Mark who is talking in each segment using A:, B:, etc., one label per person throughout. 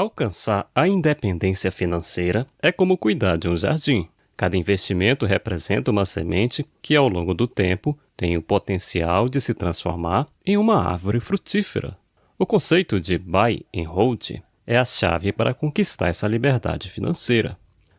A: Alcançar a independência financeira é como cuidar de um jardim. Cada investimento representa uma semente que, ao longo do tempo, tem o potencial de se transformar em uma árvore frutífera. O conceito de buy and hold é a chave para conquistar essa liberdade financeira.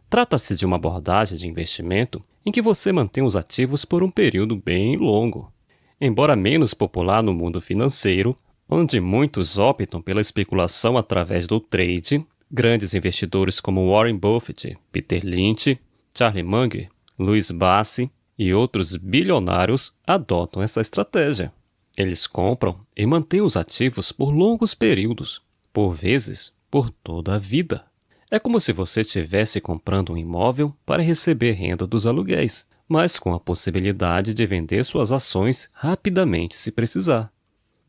A: Trata-se de uma abordagem de investimento em que você mantém os ativos por um período bem longo. Embora menos popular no mundo financeiro, onde muitos optam pela especulação através do trade, grandes investidores como Warren Buffett, Peter Lynch, Charlie Munger, Louis Bassi e outros bilionários adotam essa estratégia. Eles compram e mantêm os ativos por longos períodos, por vezes por toda a vida. É como se você estivesse comprando um imóvel para receber renda dos aluguéis, mas com a possibilidade de vender suas ações rapidamente se precisar.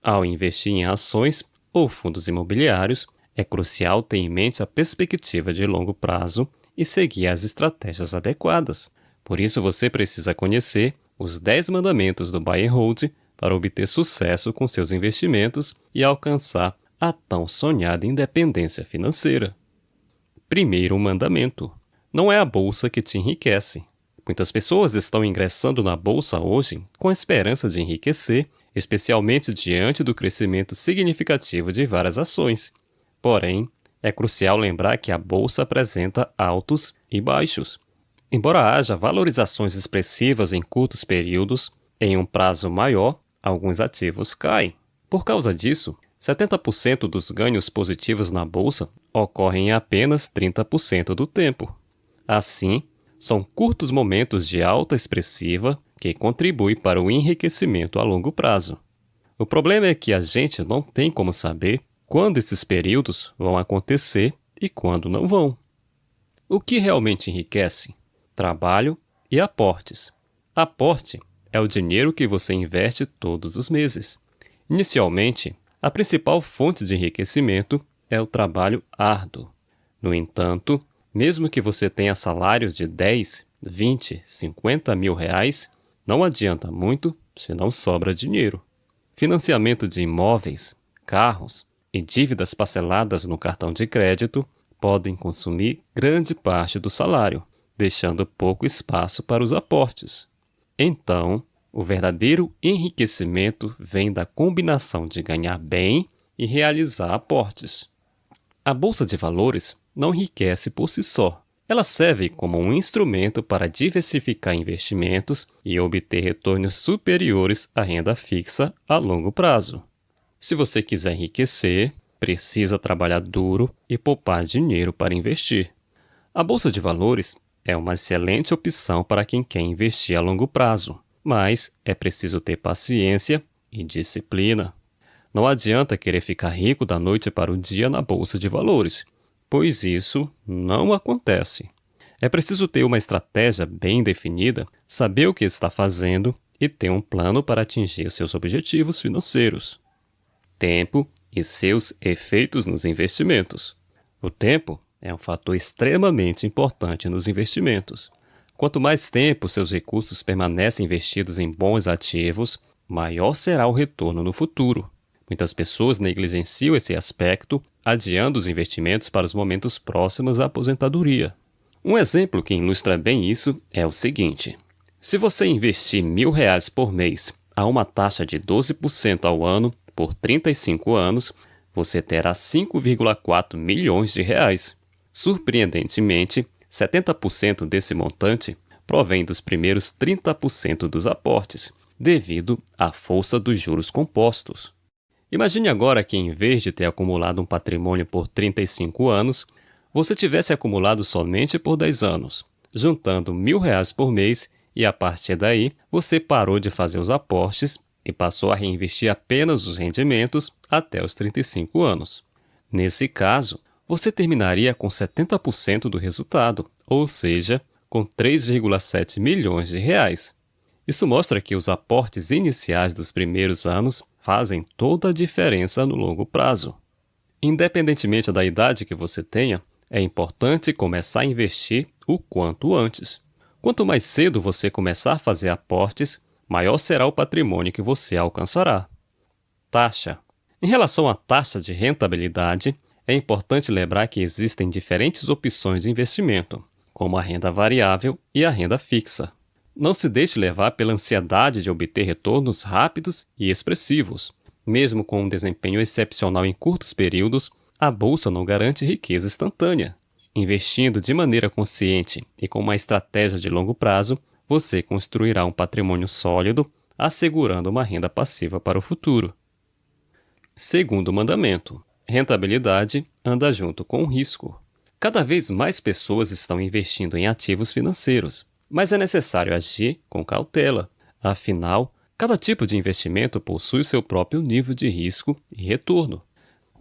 A: Ao investir em ações ou fundos imobiliários, é crucial ter em mente a perspectiva de longo prazo e seguir as estratégias adequadas. Por isso você precisa conhecer os 10 mandamentos do Buy and Hold para obter sucesso com seus investimentos e alcançar a tão sonhada independência financeira. Primeiro mandamento: não é a bolsa que te enriquece. Muitas pessoas estão ingressando na bolsa hoje com a esperança de enriquecer, especialmente diante do crescimento significativo de várias ações. Porém, é crucial lembrar que a bolsa apresenta altos e baixos. Embora haja valorizações expressivas em curtos períodos, em um prazo maior, alguns ativos caem. Por causa disso, 70% dos ganhos positivos na bolsa ocorrem em apenas 30% do tempo. Assim, são curtos momentos de alta expressiva que contribuem para o enriquecimento a longo prazo. O problema é que a gente não tem como saber quando esses períodos vão acontecer e quando não vão. O que realmente enriquece? Trabalho e aportes. Aporte é o dinheiro que você investe todos os meses. Inicialmente, a principal fonte de enriquecimento é o trabalho árduo. No entanto, mesmo que você tenha salários de 10, 20, 50 mil reais, não adianta muito se não sobra dinheiro. Financiamento de imóveis, carros e dívidas parceladas no cartão de crédito podem consumir grande parte do salário, deixando pouco espaço para os aportes. Então, o verdadeiro enriquecimento vem da combinação de ganhar bem e realizar aportes. A bolsa de valores não enriquece por si só. Ela serve como um instrumento para diversificar investimentos e obter retornos superiores à renda fixa a longo prazo. Se você quiser enriquecer, precisa trabalhar duro e poupar dinheiro para investir. A bolsa de valores é uma excelente opção para quem quer investir a longo prazo, mas é preciso ter paciência e disciplina. Não adianta querer ficar rico da noite para o dia na bolsa de valores, pois isso não acontece. É preciso ter uma estratégia bem definida, saber o que está fazendo e ter um plano para atingir seus objetivos financeiros. Tempo e seus efeitos nos investimentos. O tempo é um fator extremamente importante nos investimentos. Quanto mais tempo seus recursos permanecem investidos em bons ativos, maior será o retorno no futuro. Muitas pessoas negligenciam esse aspecto, adiando os investimentos para os momentos próximos à aposentadoria. Um exemplo que ilustra bem isso é o seguinte: se você investir R$1.000 por mês a uma taxa de 12% ao ano por 35 anos, você terá 5,4 milhões de reais. Surpreendentemente, 70% desse montante provém dos primeiros 30% dos aportes, devido à força dos juros compostos. Imagine agora que, em vez de ter acumulado um patrimônio por 35 anos, você tivesse acumulado somente por 10 anos, juntando R$1.000 por mês e, a partir daí, você parou de fazer os aportes e passou a reinvestir apenas os rendimentos até os 35 anos. Nesse caso, você terminaria com 70% do resultado, ou seja, com 3,7 milhões de reais. Isso mostra que os aportes iniciais dos primeiros anos fazem toda a diferença no longo prazo. Independentemente da idade que você tenha, é importante começar a investir o quanto antes. Quanto mais cedo você começar a fazer aportes, maior será o patrimônio que você alcançará. Taxa. Em relação à taxa de rentabilidade, É importante lembrar que existem diferentes opções de investimento, como a renda variável e a renda fixa. Não se deixe levar pela ansiedade de obter retornos rápidos e expressivos. Mesmo com um desempenho excepcional em curtos períodos, a bolsa não garante riqueza instantânea. Investindo de maneira consciente e com uma estratégia de longo prazo, você construirá um patrimônio sólido, assegurando uma renda passiva para o futuro. Segundo mandamento: rentabilidade anda junto com o risco. Cada vez mais pessoas estão investindo em ativos financeiros, mas é necessário agir com cautela. Afinal, cada tipo de investimento possui seu próprio nível de risco e retorno.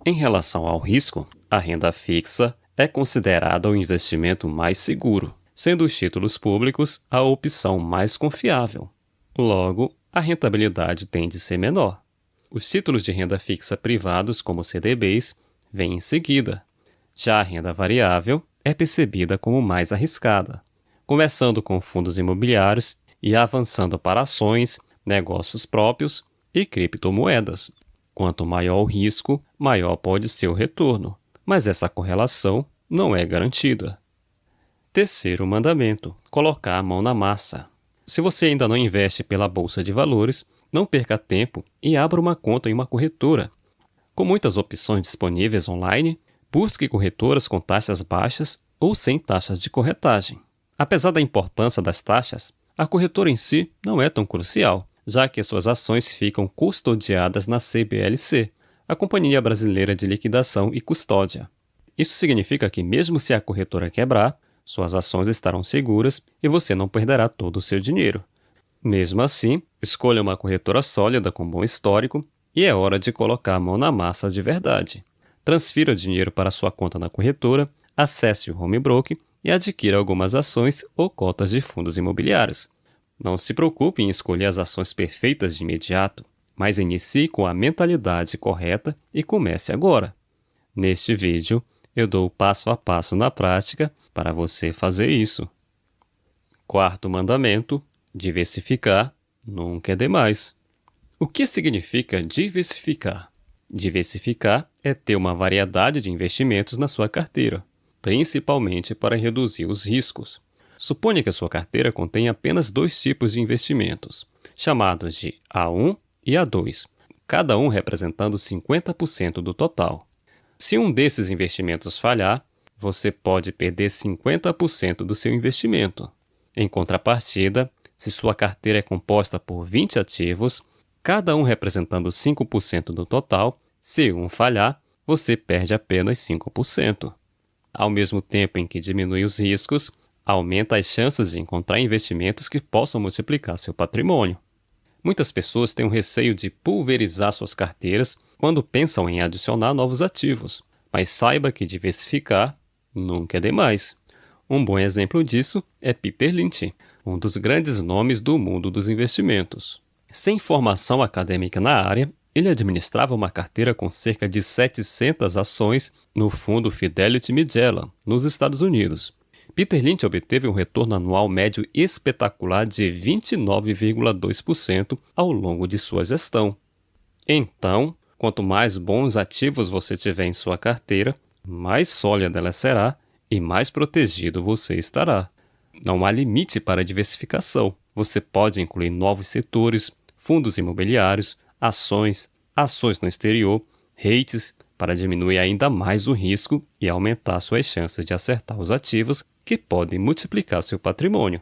A: Em relação ao risco, a renda fixa é considerada o investimento mais seguro, sendo os títulos públicos a opção mais confiável. Logo, a rentabilidade tende a ser menor. Os títulos de renda fixa privados, como CDBs, vêm em seguida. Já a renda variável é percebida como mais arriscada, começando com fundos imobiliários e avançando para ações, negócios próprios e criptomoedas. Quanto maior o risco, maior pode ser o retorno, mas essa correlação não é garantida. Terceiro mandamento: colocar a mão na massa. Se você ainda não investe pela Bolsa de Valores, não perca tempo e abra uma conta em uma corretora. Com muitas opções disponíveis online, busque corretoras com taxas baixas ou sem taxas de corretagem. Apesar da importância das taxas, a corretora em si não é tão crucial, já que suas ações ficam custodiadas na CBLC, a Companhia Brasileira de Liquidação e Custódia. Isso significa que mesmo se a corretora quebrar, suas ações estarão seguras e você não perderá todo o seu dinheiro. Mesmo assim, escolha uma corretora sólida com bom histórico e é hora de colocar a mão na massa de verdade. Transfira o dinheiro para sua conta na corretora, acesse o home broker e adquira algumas ações ou cotas de fundos imobiliários. Não se preocupe em escolher as ações perfeitas de imediato, mas inicie com a mentalidade correta e comece agora. Neste vídeo, eu dou o passo a passo na prática para você fazer isso. Quarto mandamento: diversificar nunca é demais. O que significa diversificar? Diversificar é ter uma variedade de investimentos na sua carteira, principalmente para reduzir os riscos. Suponha que a sua carteira contém apenas 2 tipos de investimentos, chamados de A1 e A2, cada um representando 50% do total. Se um desses investimentos falhar, você pode perder 50% do seu investimento. Em contrapartida, se sua carteira é composta por 20 ativos, cada um representando 5% do total, se um falhar, você perde apenas 5%. Ao mesmo tempo em que diminui os riscos, aumenta as chances de encontrar investimentos que possam multiplicar seu patrimônio. Muitas pessoas têm o receio de pulverizar suas carteiras quando pensam em adicionar novos ativos, mas saiba que diversificar nunca é demais. Um bom exemplo disso é Peter Lynch, um dos grandes nomes do mundo dos investimentos. Sem formação acadêmica na área, ele administrava uma carteira com cerca de 700 ações no fundo Fidelity Magellan, nos Estados Unidos. Peter Lynch obteve um retorno anual médio espetacular de 29,2% ao longo de sua gestão. Então, quanto mais bons ativos você tiver em sua carteira, mais sólida ela será e mais protegido você estará. Não há limite para a diversificação. Você pode incluir novos setores, fundos imobiliários, ações no exterior, REITs, para diminuir ainda mais o risco e aumentar suas chances de acertar os ativos que podem multiplicar seu patrimônio.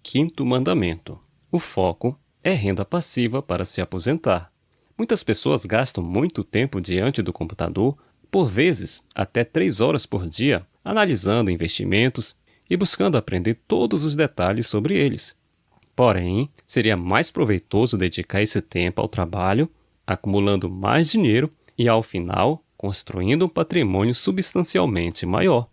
A: Quinto mandamento: o foco é renda passiva para se aposentar. Muitas pessoas gastam muito tempo diante do computador, por vezes até 3 horas por dia, analisando investimentos e buscando aprender todos os detalhes sobre eles. Porém, seria mais proveitoso dedicar esse tempo ao trabalho, acumulando mais dinheiro e, ao final, construindo um patrimônio substancialmente maior.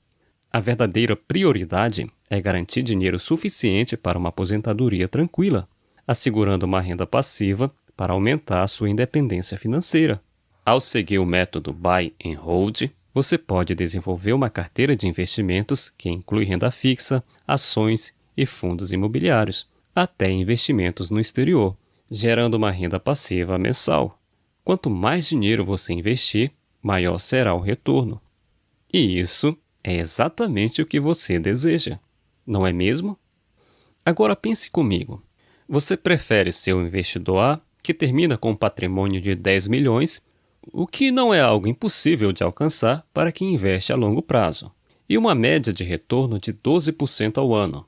A: A verdadeira prioridade é garantir dinheiro suficiente para uma aposentadoria tranquila, assegurando uma renda passiva para aumentar a sua independência financeira. Ao seguir o método Buy and Hold, você pode desenvolver uma carteira de investimentos que inclui renda fixa, ações e fundos imobiliários, até investimentos no exterior, gerando uma renda passiva mensal. Quanto mais dinheiro você investir, maior será o retorno. E isso é exatamente o que você deseja, não é mesmo? Agora pense comigo. Você prefere ser um investidor A que termina com um patrimônio de 10 milhões, o que não é algo impossível de alcançar para quem investe a longo prazo, e uma média de retorno de 12% ao ano?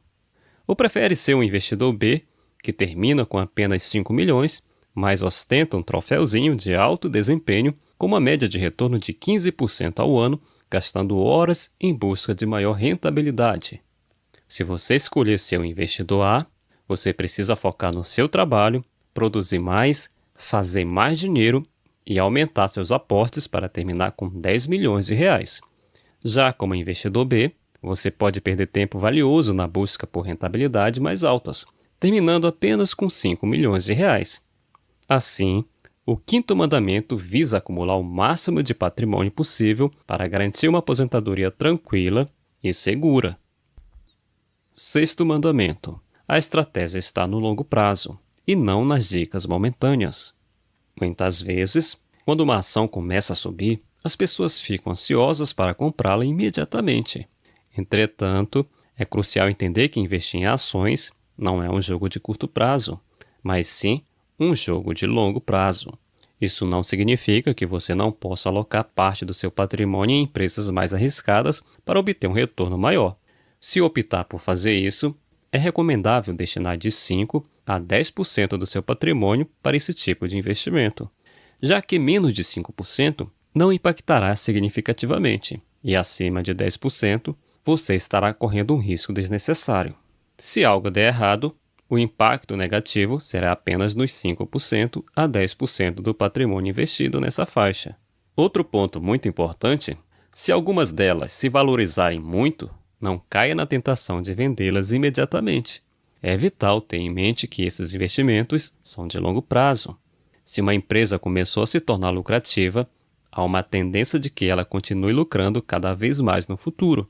A: Ou prefere ser um investidor B que termina com apenas 5 milhões, mas ostenta um troféuzinho de alto desempenho com uma média de retorno de 15% ao ano, gastando horas em busca de maior rentabilidade? Se você escolher ser um investidor A, você precisa focar no seu trabalho, produzir mais, fazer mais dinheiro e aumentar seus aportes para terminar com 10 milhões de reais. Já como investidor B, você pode perder tempo valioso na busca por rentabilidade mais altas, terminando apenas com 5 milhões de reais. Assim, o quinto mandamento visa acumular o máximo de patrimônio possível para garantir uma aposentadoria tranquila e segura. Sexto mandamento: a estratégia está no longo prazo e não nas dicas momentâneas. Muitas vezes, quando uma ação começa a subir, as pessoas ficam ansiosas para comprá-la imediatamente. Entretanto, é crucial entender que investir em ações não é um jogo de curto prazo, mas sim um jogo de longo prazo. Isso não significa que você não possa alocar parte do seu patrimônio em empresas mais arriscadas para obter um retorno maior. Se optar por fazer isso, é recomendável destinar de 5% a 10% do seu patrimônio para esse tipo de investimento, já que menos de 5% não impactará significativamente, e acima de 10% você estará correndo um risco desnecessário. Se algo der errado, o impacto negativo será apenas nos 5% a 10% do patrimônio investido nessa faixa. Outro ponto muito importante: se algumas delas se valorizarem muito, não caia na tentação de vendê-las imediatamente. É vital ter em mente que esses investimentos são de longo prazo. Se uma empresa começou a se tornar lucrativa, há uma tendência de que ela continue lucrando cada vez mais no futuro,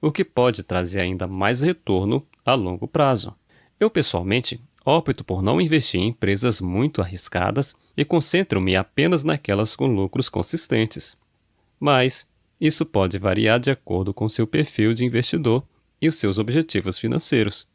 A: o que pode trazer ainda mais retorno a longo prazo. Eu, pessoalmente, opto por não investir em empresas muito arriscadas e concentro-me apenas naquelas com lucros consistentes. Mas isso pode variar de acordo com seu perfil de investidor e os seus objetivos financeiros.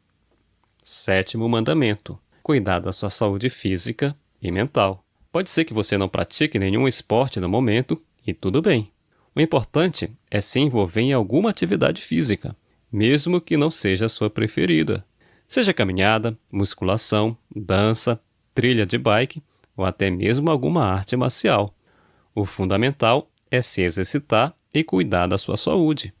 A: Sétimo mandamento: cuidar da sua saúde física e mental. Pode ser que você não pratique nenhum esporte no momento, e tudo bem. O importante é se envolver em alguma atividade física, mesmo que não seja a sua preferida. Seja caminhada, musculação, dança, trilha de bike ou até mesmo alguma arte marcial. O fundamental é se exercitar e cuidar da sua saúde.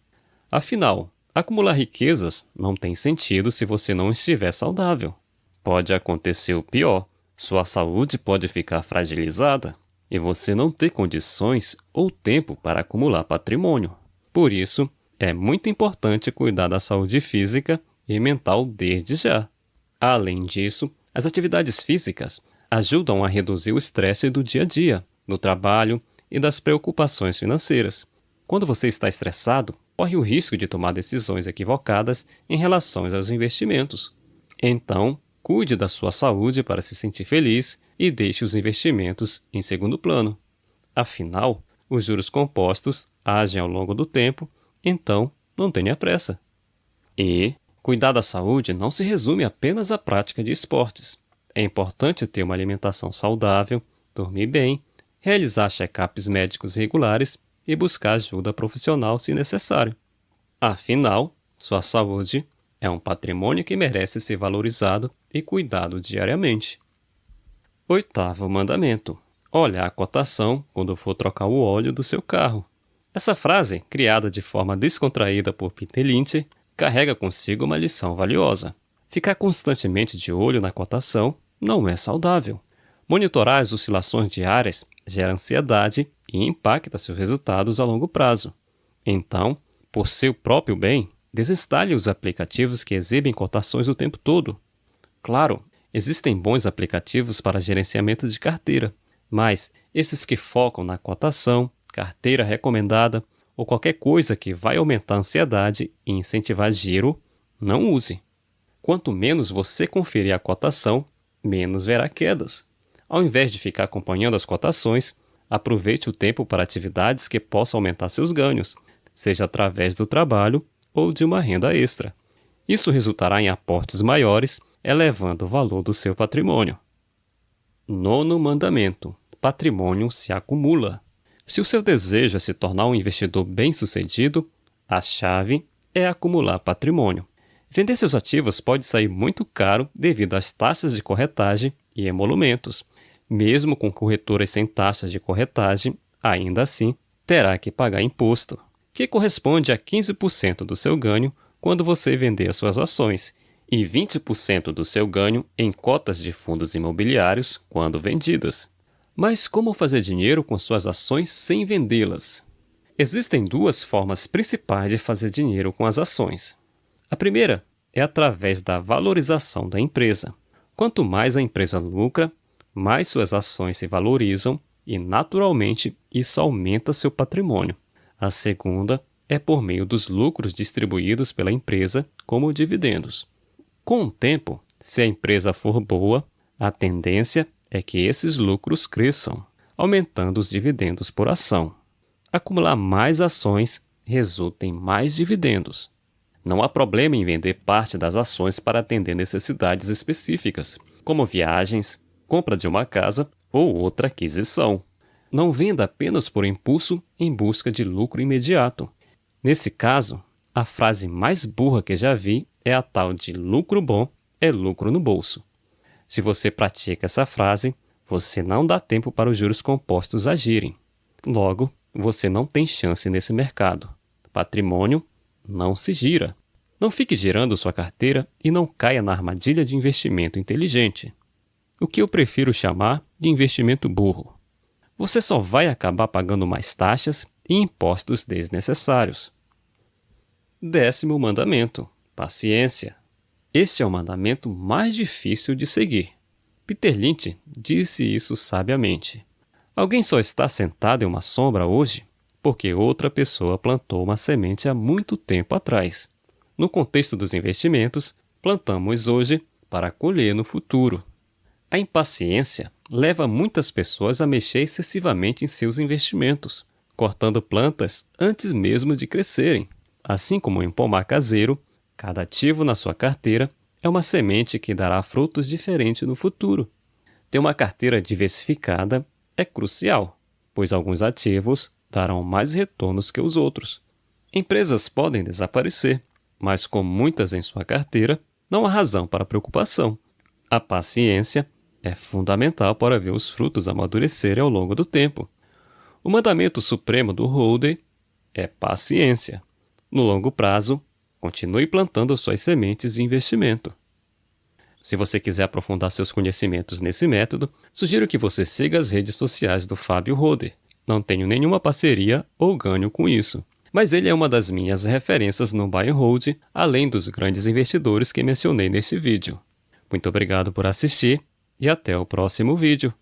A: Afinal, acumular riquezas não tem sentido se você não estiver saudável. Pode acontecer o pior: sua saúde pode ficar fragilizada e você não ter condições ou tempo para acumular patrimônio. Por isso, é muito importante cuidar da saúde física e mental desde já. Além disso, as atividades físicas ajudam a reduzir o estresse do dia a dia, do trabalho e das preocupações financeiras. Quando você está estressado, corre o risco de tomar decisões equivocadas em relação aos investimentos. Então, cuide da sua saúde para se sentir feliz e deixe os investimentos em segundo plano. Afinal, os juros compostos agem ao longo do tempo, então não tenha pressa. E cuidar da saúde não se resume apenas à prática de esportes. É importante ter uma alimentação saudável, dormir bem, realizar check-ups médicos regulares e buscar ajuda profissional se necessário. Afinal, sua saúde é um patrimônio que merece ser valorizado e cuidado diariamente. Oitavo mandamento: olhar a cotação quando for trocar o óleo do seu carro. Essa frase, criada de forma descontraída por Peter Lynch, carrega consigo uma lição valiosa. Ficar constantemente de olho na cotação não é saudável. Monitorar as oscilações diárias gera ansiedade e impacta seus resultados a longo prazo. Então, por seu próprio bem, desinstale os aplicativos que exibem cotações o tempo todo. Claro, existem bons aplicativos para gerenciamento de carteira, mas esses que focam na cotação, carteira recomendada ou qualquer coisa que vai aumentar a ansiedade e incentivar giro, não use. Quanto menos você conferir a cotação, menos verá quedas. Ao invés de ficar acompanhando as cotações, Aproveite o tempo para atividades que possam aumentar seus ganhos, seja através do trabalho ou de uma renda extra. Isso resultará em aportes maiores, elevando o valor do seu patrimônio. Nono mandamento: patrimônio se acumula. Se o seu desejo é se tornar um investidor bem-sucedido, a chave é acumular patrimônio. Vender seus ativos pode sair muito caro devido às taxas de corretagem e emolumentos. Mesmo com corretoras sem taxas de corretagem, ainda assim, terá que pagar imposto, que corresponde a 15% do seu ganho quando você vender as suas ações e 20% do seu ganho em cotas de fundos imobiliários quando vendidas. Mas como fazer dinheiro com suas ações sem vendê-las? Existem duas formas principais de fazer dinheiro com as ações. A primeira é através da valorização da empresa. Quanto mais a empresa lucra, mais suas ações se valorizam e, naturalmente, isso aumenta seu patrimônio. A segunda é por meio dos lucros distribuídos pela empresa como dividendos. Com o tempo, se a empresa for boa, a tendência é que esses lucros cresçam, aumentando os dividendos por ação. Acumular mais ações resulta em mais dividendos. Não há problema em vender parte das ações para atender necessidades específicas, como viagens, compra de uma casa ou outra aquisição. Não venda apenas por impulso em busca de lucro imediato. Nesse caso, a frase mais burra que já vi é a tal de lucro bom é lucro no bolso. Se você pratica essa frase, você não dá tempo para os juros compostos agirem. Logo, você não tem chance nesse mercado. Patrimônio não se gira. Não fique girando sua carteira e não caia na armadilha de investimento inteligente, o que eu prefiro chamar de investimento burro. Você só vai acabar pagando mais taxas e impostos desnecessários. 10º mandamento: paciência. Este é o mandamento mais difícil de seguir. Peter Lynch disse isso sabiamente. Alguém só está sentado em uma sombra hoje porque outra pessoa plantou uma semente há muito tempo atrás. No contexto dos investimentos, plantamos hoje para colher no futuro. A impaciência leva muitas pessoas a mexer excessivamente em seus investimentos, cortando plantas antes mesmo de crescerem. Assim como em um pomar caseiro, cada ativo na sua carteira é uma semente que dará frutos diferentes no futuro. Ter uma carteira diversificada é crucial, pois alguns ativos darão mais retornos que os outros. Empresas podem desaparecer, mas com muitas em sua carteira, não há razão para preocupação. A paciência é fundamental para ver os frutos amadurecerem ao longo do tempo. O mandamento supremo do Hold'em é paciência. No longo prazo, continue plantando suas sementes de investimento. Se você quiser aprofundar seus conhecimentos nesse método, sugiro que você siga as redes sociais do Fábio Roder. Não tenho nenhuma parceria ou ganho com isso, mas ele é uma das minhas referências no Buy and Hold, além dos grandes investidores que mencionei neste vídeo. Muito obrigado por assistir e até o próximo vídeo.